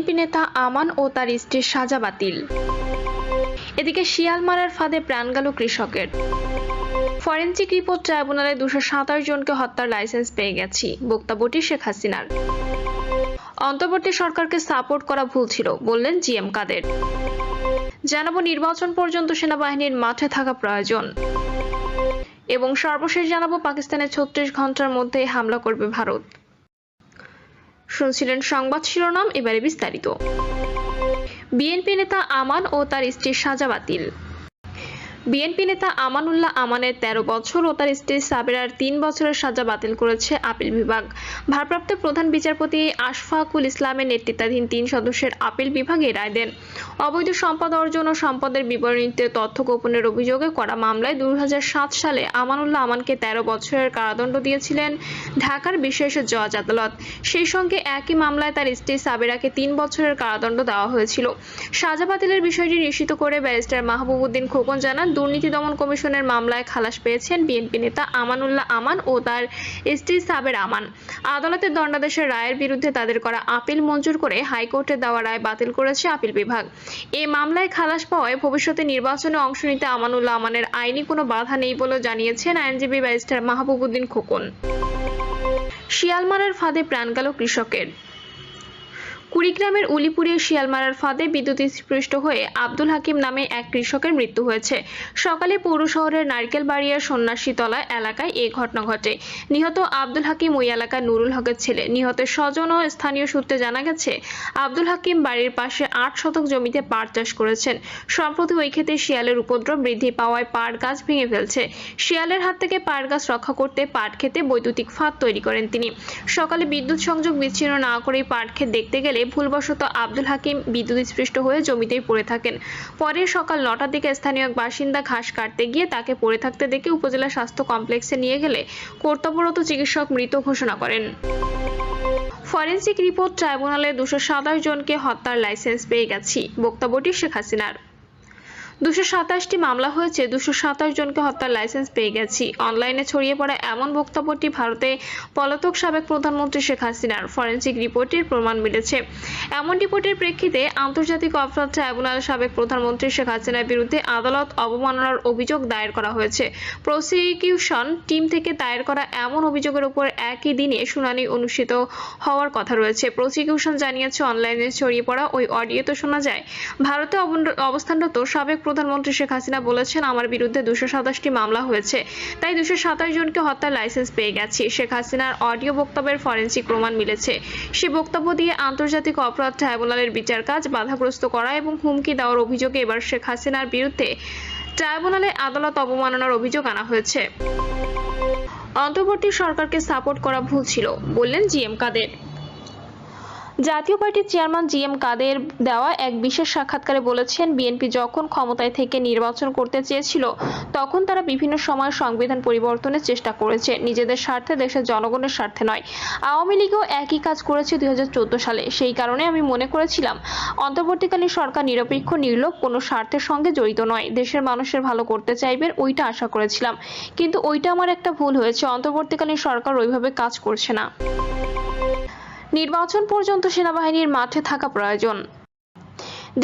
BNP নেতা আমান ও তার স্ত্রীর সাজা বাতিল। এদিকে শিয়ালমারার ফাঁদে প্রাণ গেল কৃষকের। ফরেনসিক রিপোর্ট ট্রাইব্যুনালে 227 জনকে হত্যার লাইসেন্স পেয়ে গেছি, বক্তব্যটি শেখ হাসিনার। অন্তর্বর্তী সরকারকে সাপোর্ট করা ভুল ছিল, বললেন জিএম কাদের। জানাবো নির্বাচন পর্যন্ত সেনাবাহিনীর মাঠে থাকা প্রয়োজন। এবং সর্বশেষ জানাবো পাকিস্তানের 36 ঘন্টার মধ্যে হামলা করবে ভারত। শুনছিলেন সংবাদ শিরোনাম, এবারে বিস্তারিত। বিএনপি নেতা আমান ও তার স্ত্রীর সাজা বাতিল। বিএনপি নেতা আমানুল্লাহ আমানের 13 বছর ও তার স্ত্রী সাবেরার 3 বছরের সাজা বাতিল করেছে আপিল বিভাগ। ভারপ্রাপ্ত প্রধান বিচারপতি আশফাকুল ইসলামের নেতৃত্বাধীন 3 সদস্যের আপিল বিভাগ এই রায় দেন। অবৈধ সম্পদ অর্জন ও সম্পদের বিবরণীতে তথ্য গোপনের অভিযোগে করা মামলায় 2007 সালে আমানুল্লাহ আমানকে 13 বছরের কারাদণ্ড দিয়েছিলেন ঢাকার বিশেষ জজ আদালত। সেই সঙ্গে একই মামলায় তার স্ত্রী সাবেরাকে 3 বছরের কারাদণ্ড দেওয়া হয়েছিল। সাজা বাতিলের বিষয়টি নিশ্চিত করে ব্যারিস্টার মাহবুব উদ্দিন খোকন জানান, দুর্নীতি দমন কমিশনের মামলায় খালাস পেয়েছেন বিএনপি নেতা আমানুল্লাহ আমান ও তার স্ত্রী সাবের আমান। আদালতের দণ্ডাদেশের রায়ের বিরুদ্ধে তাদের করা আপিল মঞ্জুর করে হাইকোর্টে দেওয়া রায় বাতিল করেছে আপিল বিভাগ। এই মামলায় খালাস পাওয়ায় ভবিষ্যতে নির্বাচনে অংশ নিতে আমানুল্লাহ আমানের আইনি কোনো বাধা নেই বলে জানিয়েছেন আইনজীবী ব্যারিস্টার মাহবুব উদ্দিন খোকন। শিয়ালমারার ফাঁদে প্রাণ গেল কৃষকের। কুড়িগ্রামের উলিপুরে শিয়ালমারার ফাঁদে বিদ্যুৎস্পৃষ্ট হয়ে আব্দুল হাকিম নামে এক কৃষকের মৃত্যু হয়েছে। সকালে পৌর শহরের নারকেলবাড়িয়ার সন্ন্যাসীতলা এলাকায় এই ঘটনা ঘটে। নিহত আব্দুল হাকিম ওই এলাকার নুরুল হকের ছেলে। নিহতের স্বজন ও স্থানীয় সূত্রে জানা গেছে, আব্দুল হাকিম বাড়ির পাশে 8 শতক জমিতে পাট চাষ করেছেন। সম্প্রতি ওই ক্ষেতে শিয়ালের উপদ্রব বৃদ্ধি পাওয়ায় পাট গাছ ভেঙে ফেলছে। শিয়ালের হাত থেকে পাট গাছ রক্ষা করতে পাট খেতে বৈদ্যুতিক ফাঁদ তৈরি করেন তিনি। সকালে বিদ্যুৎ সংযোগ বিচ্ছিন্ন না করেই পাট ক্ষেত দেখতে গেলে ভুলবশত আব্দুল হাকিম বিদ্যুৎস্পৃষ্ট হয়ে জমিতেই পড়ে থাকেন। পরে সকাল 9টার দিকে স্থানীয় এক বাসিন্দা ঘাস কাটতে গিয়ে তাকে পড়ে থাকতে দেখে উপজেলা স্বাস্থ্য কমপ্লেক্সে নিয়ে গেলে কর্তব্যরত চিকিৎসক মৃত ঘোষণা করেন। ফরেনসিক রিপোর্ট ট্রাইব্যুনালে 227 জনকে হত্যার লাইসেন্স পেয়ে গেছি, বক্তব্যটি শেখ হাসিনার। 227টি মামলা হয়েছে, 227 জনকে হত্যার লাইসেন্স পেয়ে গেছি। অনলাইনে ছড়িয়ে পড়া এমন বক্তব্যটি ভারতে পলাতক সাবেক প্রধানমন্ত্রী শেখ হাসিনার। ফরেনসিক রিপোর্টের প্রমাণ মিলেছে। এমন রিপোর্টের প্রেক্ষিতে আন্তর্জাতিক অপরাধ ট্রাইব্যুনালে সাবেক প্রধানমন্ত্রী শেখ হাসিনার বিরুদ্ধে আদালত অবমাননার অভিযোগ দায়ের করা হয়েছে। প্রসিকিউশন টিম থেকে দায়ের করা এমন অভিযোগের উপর একই দিনে শুনানি অনুষ্ঠিত হওয়ার কথা রয়েছে। প্রসিকিউশন জানিয়েছে, অনলাইনে ছড়িয়ে পড়া ওই অডিওতে শোনা যায় ভারতে অবস্থানরত সাবেক প্রধানমন্ত্রী শেখ হাসিনা বলেছেন, আমার বিরুদ্ধে 227টি মামলা হয়েছে, তাই 227 জনকে হত্যার লাইসেন্স পেয়ে গেছি। শেখ হাসিনার অডিও বক্তব্যের ফরেনসিক প্রমাণ মিলেছে। সে বক্তব্য দিয়ে আন্তর্জাতিক অপরাধ ট্রাইব্যুনালের বিচার কাজ বাধাগ্রস্ত করা এবং হুমকি দেওয়ার অভিযোগে এবার শেখ হাসিনার বিরুদ্ধে ট্রাইব্যুনালে আদালত অবমাননার অভিযোগ আনা হয়েছে। অন্তর্বর্তী সরকারকে সাপোর্ট করা ভুল ছিল, বললেন জিএম কাদের। জাতীয় পার্টির চেয়ারম্যান জিএম কাদের দেওয়া এক বিশেষ সাক্ষাৎকারে বলেছেন, বিএনপি যখন ক্ষমতায় থেকে নির্বাচন করতে চেয়েছিল তখন তারা বিভিন্ন সময় সংবিধান পরিবর্তনের চেষ্টা করেছে, নিজেদের স্বার্থে, দেশের জনগণের স্বার্থে নয়। আওয়ামী লীগও একই কাজ করেছে 2014 সালে। সেই কারণে আমি মনে করেছিলাম অন্তর্বর্তীকালীন সরকার নিরপেক্ষ, নির্লোভ, কোনো স্বার্থের সঙ্গে জড়িত নয়, দেশের মানুষের ভালো করতে চাইবেন, ওইটা আশা করেছিলাম। কিন্তু ওইটা আমার একটা ভুল হয়েছে। অন্তর্বর্তীকালীন সরকার ওইভাবে কাজ করছে না। নির্বাচন পর্যন্ত সেনাবাহিনীর মাঠে থাকা প্রয়োজন।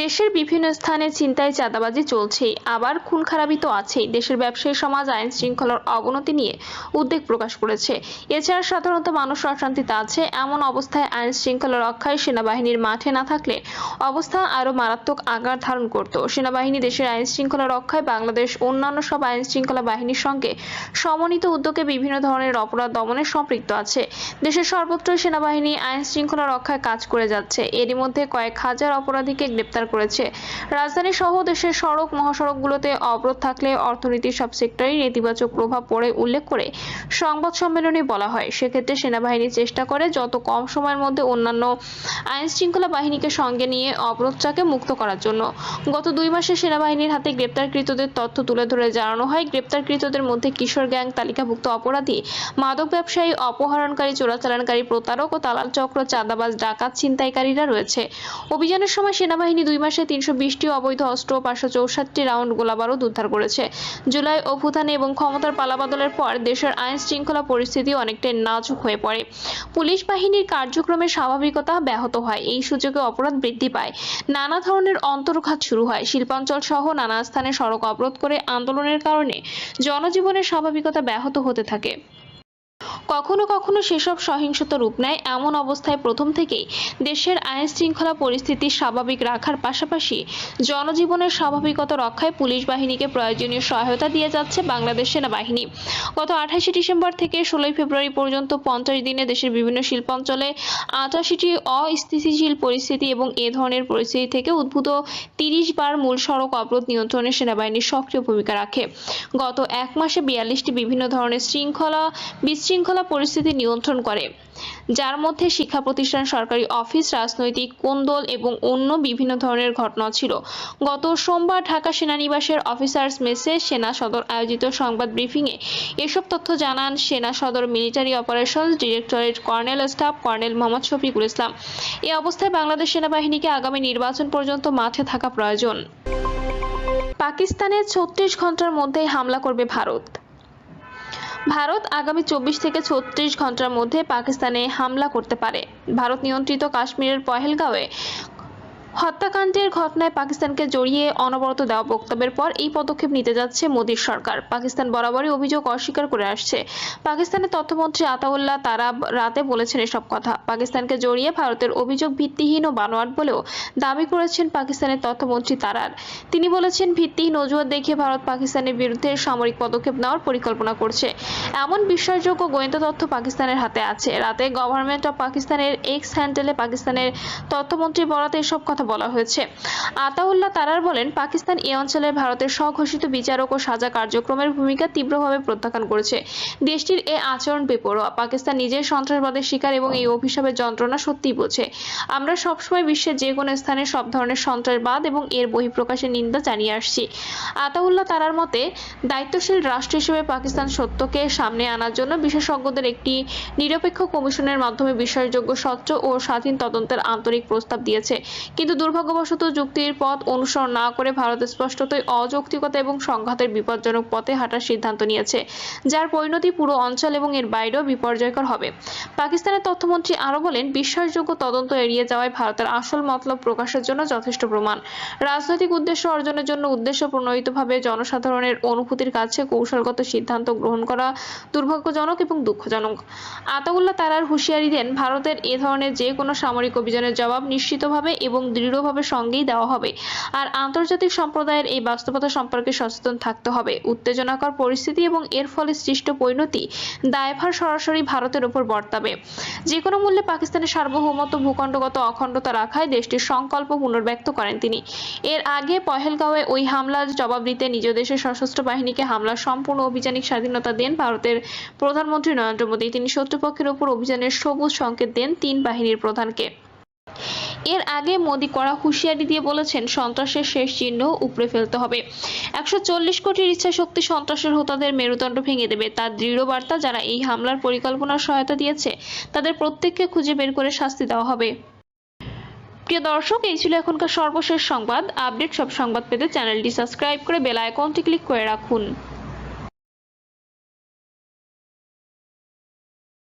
দেশের বিভিন্ন স্থানে ছিনতাই, চাঁদাবাজি চলছেই, আবার খুন খারাপি তো আছেই। দেশের ব্যবসায়ী সমাজ আইন শৃঙ্খলার অবনতি নিয়ে উদ্বেগ প্রকাশ করেছে। এছাড়া সাধারণত মানুষ অশান্তিতে আছে। এমন অবস্থায় আইন শৃঙ্খলা রক্ষায় সেনাবাহিনীর মাঠে না থাকলে অবস্থা আরও মারাত্মক আকার ধারণ করত। সেনাবাহিনী দেশের আইন শৃঙ্খলা রক্ষায় বাংলাদেশ অন্যান্য সব আইন শৃঙ্খলা বাহিনীর সঙ্গে সমন্বিত উদ্যোগে বিভিন্ন ধরনের অপরাধ দমনে সম্পৃক্ত আছে। দেশের সর্বত্র সেনাবাহিনী আইন শৃঙ্খলা রক্ষায় কাজ করে যাচ্ছে। এরই মধ্যে কয়েক হাজার অপরাধীকে গ্রেপ্তার করেছে। রাজধানী সহ দেশের সড়ক মহাসড়কগুলোতে অবরোধ থাকলে অর্থনীতির সব সেক্টরে নেতিবাচক প্রভাব পড়ে উল্লেখ করে সংবাদ সম্মেলনে বলা হয়, সেক্ষেত্রে সেনাবাহিনী চেষ্টা করে যত কম সময়ের মধ্যে অন্যান্য আইন শৃঙ্খলা বাহিনীকে সঙ্গে নিয়ে নিয়ে অবরোধটাকে মুক্ত করার জন্য। গত 2 মাসে সেনাবাহিনীর হাতে গ্রেপ্তারকৃতদের তথ্য তুলে ধরে জানানো হয়, গ্রেপ্তারকৃতদের মধ্যে কিশোর গ্যাং, তালিকাভুক্ত অপরাধী, মাদক ব্যবসায়ী, অপহরণকারী, চোরাচালানকারী, প্রতারক ও দালাল চক্র, চাঁদাবাজ, ডাকাত, ছিনতাইকারীরা রয়েছে। অভিযানের সময় সেনাবাহিনী 2 মাসে 320টি অবৈধ অস্ত্র ও 564টি রাউন্ড গোলাবারুদ উদ্ধার করেছে। জুলাই অভ্যুত্থানে এবং ক্ষমতার পালাবদলের পর দেশের আইন শৃঙ্খলা পরিস্থিতি অনেকটাই নাজুক হয়ে পড়ে। পুলিশ বাহিনীর কার্যক্রমের স্বাভাবিকতা ব্যাহত হয়। এই সুযোগে অপরাধ বৃদ্ধি পায়। নানা ধরনের অন্তর্ঘাত শুরু হয়। শিল্পাঞ্চল সহ নানা স্থানে সড়ক অবরোধ করে আন্দোলনের কারণে জনজীবনের স্বাভাবিকতা ব্যাহত হতে থাকে। কখনো কখনো সেসব সহিংসতা রূপ নেয়। এমন অবস্থায় প্রথম থেকেই দেশের আইন শৃঙ্খলা পরিস্থিতি স্বাভাবিক রাখার পাশাপাশি জনজীবনের স্বাভাবিকতা রক্ষায় পুলিশ বাহিনীকে প্রয়োজনীয় সহায়তা দিয়ে যাচ্ছে বাংলাদেশ সেনাবাহিনী। গত 28 ডিসেম্বর থেকে 16 ফেব্রুয়ারি পর্যন্ত 50 দিনে দেশের বিভিন্ন শিল্পাঞ্চলে 88টি অস্থিতিশীল পরিস্থিতি এবং এ ধরনের পরিস্থিতি থেকে উদ্ভূত 30 বার মূল সড়ক অবরোধ নিয়ন্ত্রণে সেনাবাহিনী সক্রিয় ভূমিকা রাখে। গত 1 মাসে 42টি বিভিন্ন ধরনের বিশৃঙ্খলা পরিস্থিতি নিয়ন্ত্রণ করে, যার মধ্যে শিক্ষা প্রতিষ্ঠান, সরকারি অফিস, রাজনৈতিক কোন্দল এবং অন্য বিভিন্ন ধরনের ঘটনা ছিল। গত সোমবার ঢাকা সেনানিবাসের অফিসার্স মেসে সেনা সদর আয়োজিত সংবাদ ব্রিফিংয়ে এসব তথ্য জানান সেনা সদর military operations directorate colonel staff colonel Mohammad Shafiqul Islam. এই অবস্থায় বাংলাদেশ সেনাবাহিনীকে আগামী নির্বাচন পর্যন্ত মাঠে থাকা প্রয়োজন। পাকিস্তানে 36 ঘন্টার মধ্যেই হামলা করবে ভারত। ভারত আগামী 24 থেকে 36 ঘন্টার মধ্যে পাকিস্তানে হামলা করতে পারে। ভারত নিয়ন্ত্রিত কাশ্মীরের পহেলগাঁওয়ে হত্যাকাণ্ডের ঘটনায় পাকিস্তানকে জড়িয়ে অনবরত দেওয়া বক্তব্যের পর এই পদক্ষেপ নিতে যাচ্ছে মোদীর সরকার। পাকিস্তান বরাবরই অভিযোগ অস্বীকার করে আসছে। পাকিস্তানের তথ্যমন্ত্রী আতাউল্লাহ তারা রাতে বলেছেন এসব কথা। পাকিস্তানকে জড়িয়ে ভারতের অভিযোগ ভিত্তিহীন ও বানোয়াট বলেও দাবি করেছেন পাকিস্তানের তথ্যমন্ত্রী তারার। তিনি বলেছেন, ভিত্তিহীন অজুহাত দেখিয়ে ভারত পাকিস্তানের বিরুদ্ধে সামরিক পদক্ষেপ নেওয়ার পরিকল্পনা করছে। এমন বিশ্বাসযোগ্য গোয়েন্দা তথ্য পাকিস্তানের হাতে আছে। রাতে গভর্নমেন্ট অফ পাকিস্তানের এক্স হ্যান্ডেলে পাকিস্তানের তথ্যমন্ত্রী বরাতে এসব কথা বলা হয়েছে। আতাউল্লাহ তারার বলেন, পাকিস্তান এই অঞ্চলে ভারতের স্বঘোষিত বিচারক ও সাজা কার্যক্রমের ভূমিকা তীব্রভাবে প্রত্যাখ্যান করেছে। দেশটির এ আচরণ বেপরোয়া। পাকিস্তান নিজের সন্ত্রাসবাদের শিকার এবং এই অভিশাপের যন্ত্রণা সত্যিই বোঝে। আমরা সবসময় বিশ্বের যে কোনো স্থানে সব ধরনের সন্ত্রাসবাদ এবং এর বহিঃপ্রকাশের নিন্দা জানিয়ে আসছি। আতাউল্লাহ তারার মতে, দায়িত্বশীল রাষ্ট্র হিসেবে পাকিস্তান সত্যকে সামনে আনার জন্য বিশেষজ্ঞদের একটি নিরপেক্ষ কমিশনের মাধ্যমে বিশ্বাসযোগ্য, স্বচ্ছ ও স্বাধীন তদন্তের আন্তরিক প্রস্তাব দিয়েছে। কিন্তু দুর্ভাগ্যবশত যুক্তির পথ অনুসরণ না করে ভারত স্পষ্টতই অযৌক্তিকতা এবং সংঘাতের বিপজ্জনক পথে হাঁটার সিদ্ধান্ত নিয়েছে, যার পরিণতি পুরো অঞ্চল এবং এর বাইরেও বিপর্যয়কর হবে। পাকিস্তানের তথ্যমন্ত্রী আরও বলেন, বিশ্বাসযোগ্য তদন্ত এড়িয়ে যাওয়ায় ভারতের আসল মতলব প্রকাশের জন্য যথেষ্ট প্রমাণ। রাজনৈতিক উদ্দেশ্য অর্জনের জন্য উদ্দেশ্য প্রণোদিতভাবে জনসাধারণের অনুভূতির কাছে কৌশলগত সিদ্ধান্ত গ্রহণ করা দুর্ভাগ্যজনক এবং দুঃখজনক। আতাউল্লাহ তারার হুঁশিয়ারি দেন, ভারতের এ ধরনের যে কোনো সামরিক অভিযানের জবাব নিশ্চিতভাবে এবং দৃঢ়ভাবে সঙ্গেই দেওয়া হবে। আর আন্তর্জাতিক সম্প্রদায়ের এই বাস্তবতা সম্পর্কে সচেতন থাকতে হবে। উত্তেজনাকর পরিস্থিতি এবং এর ফলে সৃষ্ট পরিণতি দায়ভার সরাসরি ভারতের উপর বর্তাবে। যে কোনো মূল্যে পাকিস্তানের সার্বভৌমত্ব, ভূখণ্ডগত অখণ্ডতা রাখায় দেশটির সংকল্প পুনর্ব্যক্ত করেন তিনি। এর আগে পহেলগাঁওয়ে ওই হামলার জবাব দিতে নিজ দেশের সশস্ত্র বাহিনীকে হামলার সম্পূর্ণ অভিযানিক স্বাধীনতা দেন ভারতের প্রধানমন্ত্রী নরেন্দ্র মোদী। তিনি শত্রুপক্ষের উপর অভিযানের সবুজ সংকেত দেন 3 বাহিনীর প্রধানকে। এর আগে মোদী কড়া হুঁশিয়ারি দিয়ে বলেছেন, সন্ত্রাসের শেষ চিহ্ন উপড়ে ফেলতে হবে। 140 কোটির ইচ্ছা শক্তি সন্ত্রাসের হোতাদের মেরুদণ্ড ভেঙে দেবে। তার দৃঢ় বার্তা, যারা এই হামলার পরিকল্পনার সহায়তা দিয়েছে তাদের প্রত্যেককে খুঁজে বের করে শাস্তি দেওয়া হবে। প্রিয় দর্শক, এই ছিল এখনকার সর্বশেষ সংবাদ। আপডেট সব সংবাদ পেতে চ্যানেলটি সাবস্ক্রাইব করে বেল আইকনটি ক্লিক করে রাখুন।